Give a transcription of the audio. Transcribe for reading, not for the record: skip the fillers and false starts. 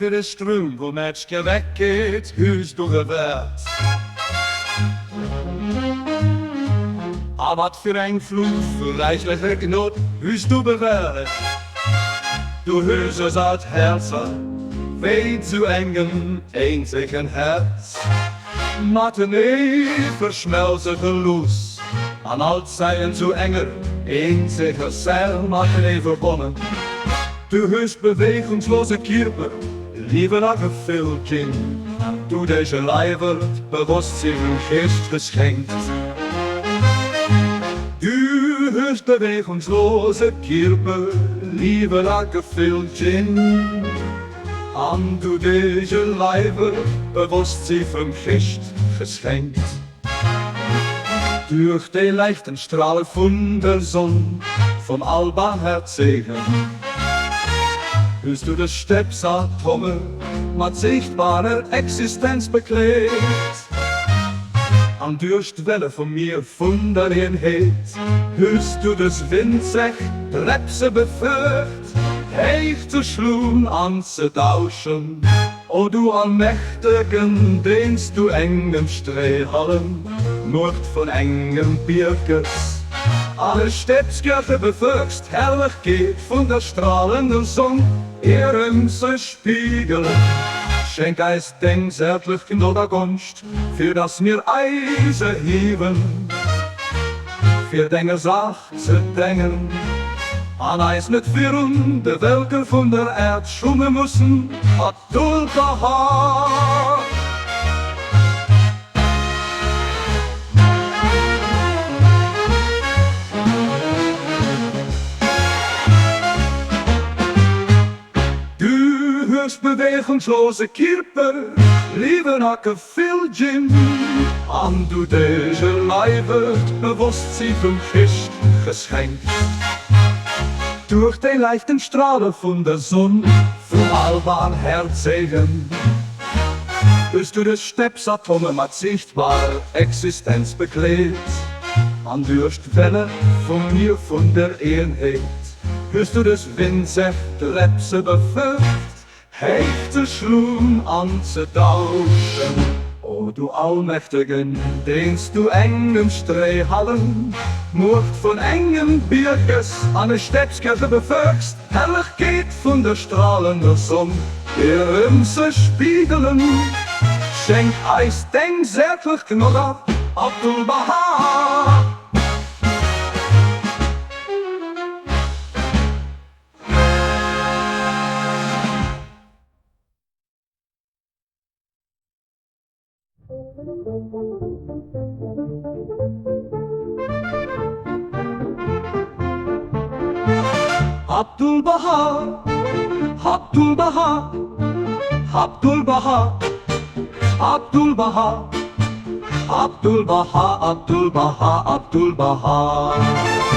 für den Strom, wo Mädchen weggeht, Hüs durchwärts. Aber wat für ein Fluch, für reichliche Gnot, Hüs du bewährt. Du Hüse satt Herzer, weh zu engem, einzigen Herz. Matinee verschmelzete Lust, an Altzeiten zu enger, einziger Seil, Matinee verbonnen. Du höchst bewegungslose Körper, liebe nach gefüllt Kind, du deze Leiber bewusst sich im Geist geschenkt. Du höchst bewegungslose Körper, liebe nach gefüllt Kind, an du deze Leiber bewusst sich vom Geist geschenkt. Durch die leichten Strahlen von der Sonne, vom Albanherzegen, hörst du das Stepsatome mit sichtbarer Existenz beklebt. An Durstwelle von mir von der Einheit hörst du das Windsech Repse befürcht, heich zu schlun anzutauschen. O du Allmächtigen, dehnst du engem Strehhallen, Nord von engem Birkes. Alle Stepskirche befürchst, herrlich geht von der strahlenden Sonne, ihrem zu spiegeln. Schenk eis denk zärtlich Gnade Gunst, für das mir Eise heben, für deine Sach zu denken. An eis nicht führen, die Welke von der Erd schummen müssen, hat Dulcahar. Bewegungslose Körper, liebe nach gefüllt an du deze Leibe bewusst sie vom Christ geschenkt. Durch die leichten Strahlen von der Sonne, vom Alban Herzegen, bist du des Stepsatome mit sichtbarer Existenz beklebt. An Durstwelle von mir von der Einheit, hörst du des Windsech Repse befürcht, heich zu schlun anzutauschen. O du Allmächtigen, dehnst du engem Strehhallen, Mord von engem Birkes an der Stepskirche befürchst, herrlich geht von der strahlenden Sonne, ihrem zu spiegeln. Schenk eis denk zärtlich Gnade Abdul-Bahar. Abdul-Bahar, Abdul-Bahar, Abdul-Bahar, Abdul-Bahar, Abdul-Bahar, Abdul-Bahar, Abdul-Bahar.